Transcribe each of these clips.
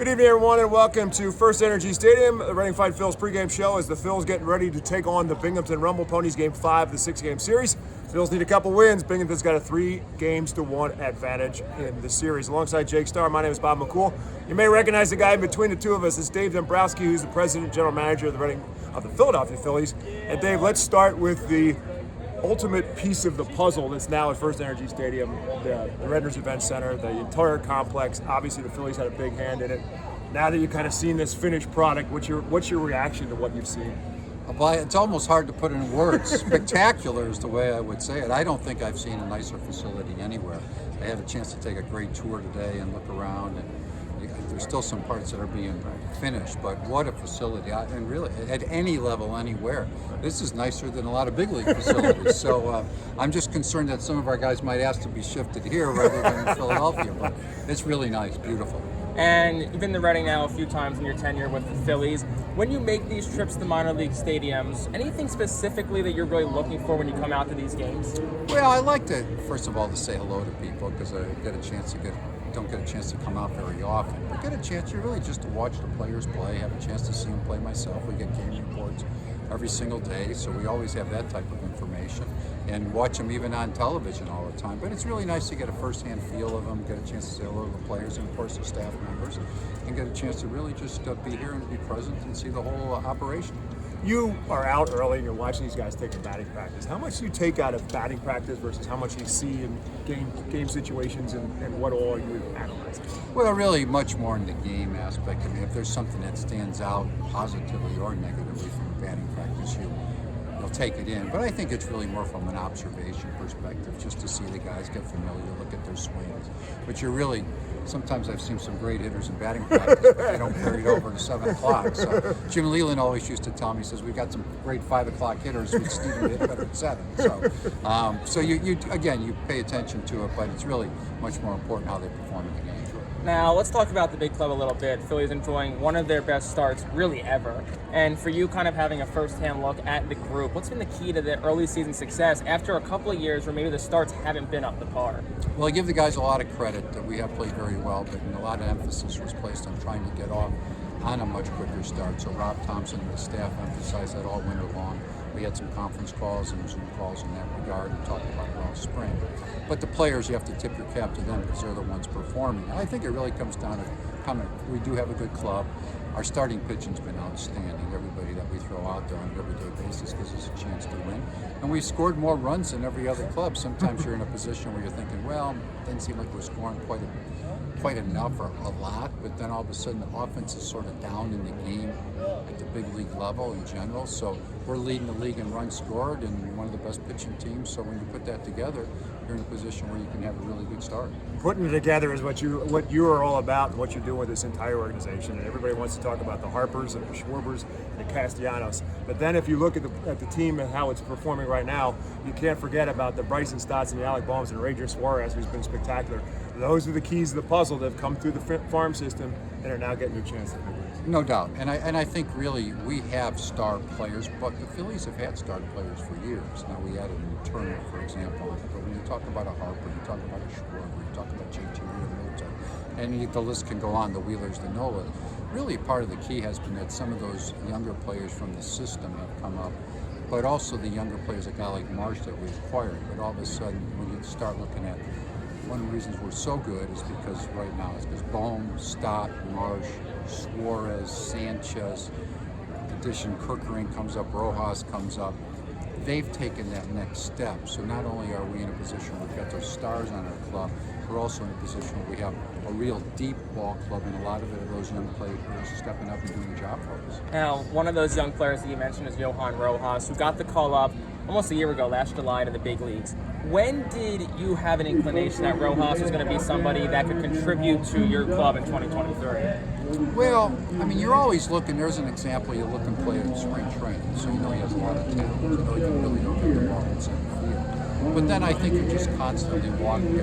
Good evening, everyone, and welcome to First Energy Stadium. The Reading Fight Phillies pregame show as the Phils getting ready to take on the Binghamton Rumble Ponies Game 5 of the 6-game series. Phils need a couple wins. Binghamton's got a 3-1 advantage in the series. Alongside Jake Starr, my name is Bob McCool. You may recognize the guy in between the two of us. It's Dave Dombrowski, who's the president and general manager of the Philadelphia Phillies. And Dave, let's start with the ultimate piece of the puzzle that's now at First Energy Stadium, the Redner's Event Center, the entire complex. Obviously, the Phillies had a big hand in it. Now that you've kind of seen this finished product, what's your reaction to what you've seen? Well, it's almost hard to put in words. Spectacular is the way I would say it. I don't think I've seen a nicer facility anywhere. I had a chance to take a great tour today and look around, and there's still some parts that are being finished, but what a facility. And really, at any level, anywhere, this is nicer than a lot of big league facilities. So I'm just concerned that some of our guys might ask to be shifted here rather than in Philadelphia, but it's really nice, beautiful. And you've been to Reading now a few times in your tenure with the Phillies. When you make these trips to minor league stadiums, anything specifically that you're really looking for when you come out to these games? Well, I like to, first of all, to say hello to people because I don't get a chance to come out very often. But get a chance, really just to watch the players play, have a chance to see them play myself. We get game reports every single day, so we always have that type of information, and watch them even on television all the time. But it's really nice to get a first-hand feel of them, get a chance to say hello to the players and, of course, the staff members, and get a chance to really just be here and be present and see the whole operation. You are out early and you're watching these guys take a batting practice. How much do you take out of batting practice versus how much you see in game situations, and what all are you analyzing? Well, really much more in the game aspect. I mean, if there's something that stands out positively or negatively from a batting practice, you'll take it in. But I think it's really more from an observation perspective, just to see the guys get familiar, look at their swings. But you're really, sometimes I've seen some great hitters in batting practice, but they don't carry it over to 7 o'clock. So Jim Leland always used to tell me, he says, we've got some great 5 o'clock hitters who still hit better at 7. So you pay attention to it, but it's really much more important how they perform in the game. Now, let's talk about the big club a little bit. Phillies enjoying one of their best starts really ever. And for you kind of having a first-hand look at the group, what's been the key to the early season success after a couple of years where maybe the starts haven't been up to par? Well, I give the guys a lot of credit that we have played very well, but a lot of emphasis was placed on trying to get off on a much quicker start. So Rob Thompson and the staff emphasized that all winter long. We had some conference calls and Zoom calls in that regard and talked about it all spring. But the players, you have to tip your cap to them because they're the ones performing. And I think it really comes down to we do have a good club. Our starting pitching's been outstanding. Everybody that we throw out there on an everyday basis gives us a chance to win. And we scored more runs than every other club. Sometimes you're in a position where you're thinking, well, it doesn't seem like we're scoring quite enough or a lot, but then all of a sudden the offense is sort of down in the game at the big league level in general. So we're leading the league in runs scored and one of the best pitching teams. So when you put that together, you're in a position where you can have a really good start. Putting it together is what you are all about and what you're doing with this entire organization. And everybody wants to talk about the Harpers and the Schwarbers and the Castellanos. But then if you look at the team and how it's performing right now, you can't forget about the Bryson Stotts and the Alec Bohms and Ranger Suarez, who's been spectacular. Those are the keys to the puzzle that have come through the farm system and are now getting a chance to win. No doubt, and I think really we have star players, but the Phillies have had star players for years. Now we added a Turner, for example, but when you talk about a Harper, you talk about a Schwarber, you talk about JT Realmuto, and the list can go on, the Wheelers, the Nolas. Really part of the key has been that some of those younger players from the system have come up, but also the younger players, a guy like Marsh that we acquired. But all of a sudden, when you start looking at one of the reasons we're so good is because right now it's because Bohm, Stott, Marsh, Suarez, Sanchez, addition Kirkering comes up, Rojas comes up. They've taken that next step. So not only are we in a position where we've got those stars on our club, we're also in a position where we have a real deep ball club, and a lot of it are those young players stepping up and doing the job for us. Now, one of those young players that you mentioned is Johan Rojas, who got the call up almost a year ago, last July, to the big leagues. When did you have an inclination that Rojas was going to be somebody that could contribute to your club in 2023? Well, I mean, you're always looking. There's an example. You look and play at spring training, so you know he has a lot of talent. You know he can really don't get the ball in center field. But then I think you're just constantly watching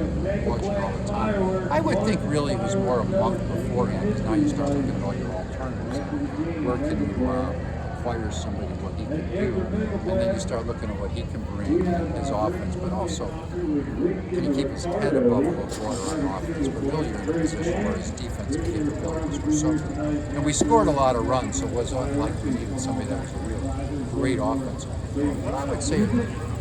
all the time. I would think really it was more a month beforehand, because now you start looking at all your alternatives. Where can you requires somebody what he can do, and then you start looking at what he can bring in his offense, but also can he keep his head above the water on offense? But really, you're in a position where his defensive capabilities were so good, and we scored a lot of runs, so it wasn't like we needed somebody that was a real great offensive. But I would say,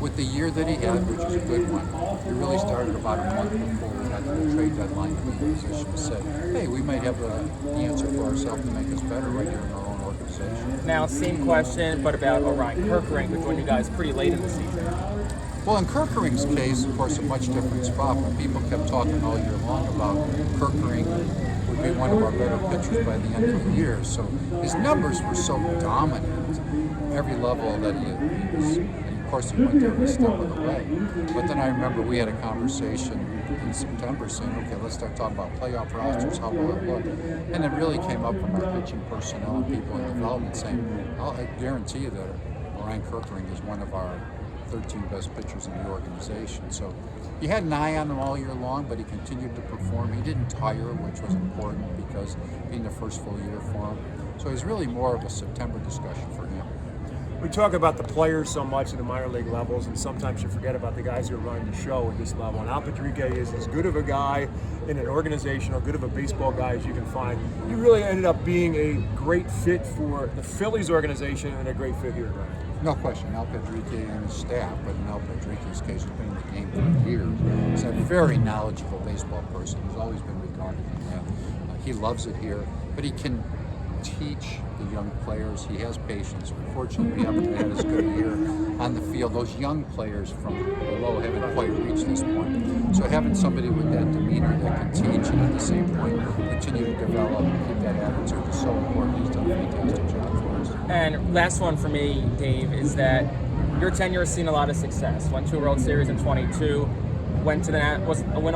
with the year that he had, which was a good one, we really started about a month before we got to the trade deadline to be in a position to say, hey, we might have the answer for ourselves to make us better right here in our own organization. Now, same question, but about Orion Kirkering, who joined you guys pretty late in the season. Well, in Kirkering's case, of course, a much different spot. But people kept talking all year long about Kirkering would be one of our better pitchers by the end of the year. So his numbers were so dominant, every level that he was. Of course, he went there every step of the way. But then I remember we had a conversation in September saying, okay, let's start talking about playoff rosters, how will it look? And it really came up from our pitching personnel and people in development saying, I guarantee you that Orion Kirkering is one of our 13 best pitchers in the organization. So he had an eye on him all year long, but he continued to perform. He didn't tire, which was important because being the first full year for him. So it was really more of a September discussion for him. We talk about the players so much at the minor league levels, and sometimes you forget about the guys who are running the show at this level. And Al Padrique is as good of a guy in an organization, or good of a baseball guy as you can find. You really ended up being a great fit for the Phillies organization and a great fit here, right? No question, Al Padrique and his staff, but in Al Padrique's case, he's been in the game for years. He's a very knowledgeable baseball person. He's always been regarded as that. He loves it here, but he can teach the young players. He has patience. Unfortunately, we haven't had as good a year on the field. Those young players from below haven't quite reached this point. So having somebody with that demeanor that can teach and at the same point continue to develop and keep that attitude is so important. He's done a fantastic job for us. And last one for me, Dave, is that your tenure has seen a lot of success. Went to a World Series in 22. Went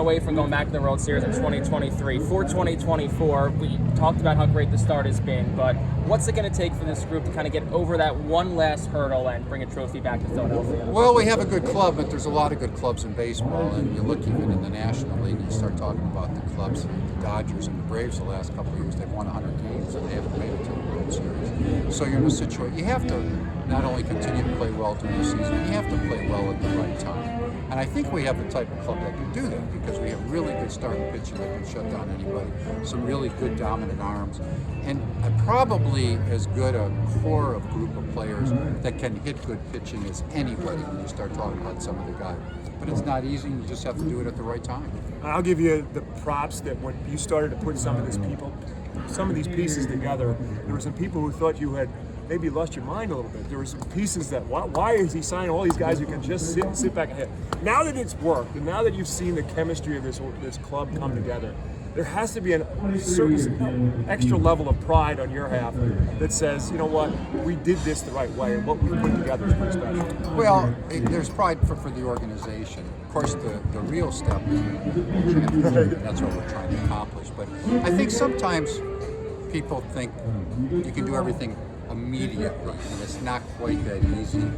away from going back to the World Series in 2023. For 2024, we talked about how great the start has been, but what's it going to take for this group to kind of get over that one last hurdle and bring a trophy back to Philadelphia? Well, we have a good club, but there's a lot of good clubs in baseball, and you look even in the National League, and you start talking about the clubs, the Dodgers and the Braves the last couple of years, they've won 100 games, and they haven't made it to the World Series. So you're in a situation, you have to not only continue to play well during the season, you have to play well at the right time. And I think we have the type of club that can do that because we have really good starting pitching that can shut down anybody, some really good dominant arms, and probably as good a core of group of players that can hit good pitching as anybody when you start talking about some of the guys. But it's not easy, you just have to do it at the right time. I'll give you the props that when you started to put some of these pieces together, there were some people who thought you had maybe lost your mind a little bit. There were some pieces that, why is he signing all these guys who can just sit back and hit? Now that it's worked, and now that you've seen the chemistry of this club come together, there has to be a certain extra level of pride on your half that says, you know what, we did this the right way, and what we put together is pretty special. Well, there's pride for the organization. Of course, the real step is championship. That's what we're trying to accomplish. But I think sometimes people think you can do everything immediately, and it's not quite that easy.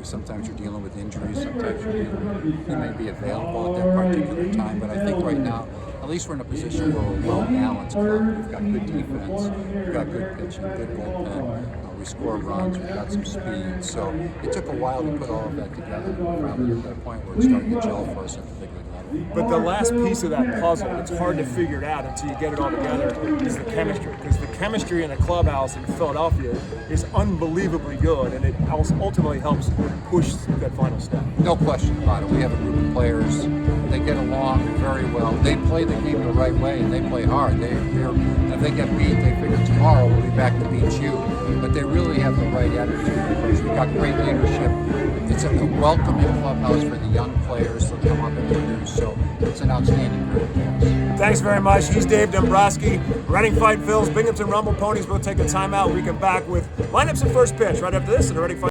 Sometimes you're dealing with injuries, sometimes you may be available at that particular time, but I think right now, at least we're in a position where we're a well-balanced club. We've got good defense, we've got good pitching, good bullpen, we score runs, we've got some speed, so it took a while to put all of that together, and probably at that point where it's starting to gel for us at the big league level. But the last piece of that puzzle, it's hard to figure it out until you get it all together, is the chemistry. Because the chemistry in a clubhouse in Philadelphia is unbelievably good, and it ultimately helps push that final step. No question about it. We have a group of players. They get along very well. They play the game the right way, and they play hard. If they get beat, they figure tomorrow we'll be back to beat you. But they really have the right attitude. We've got great leadership. It's a welcoming clubhouse for the young players to come up and produce. So it's an outstanding group. Thanks very much. He's Dave Dombrowski, Reading Fight Phillies, Binghamton Rumble Ponies. We'll take a timeout. We come back with lineups and first pitch right after this, and the Reading Fight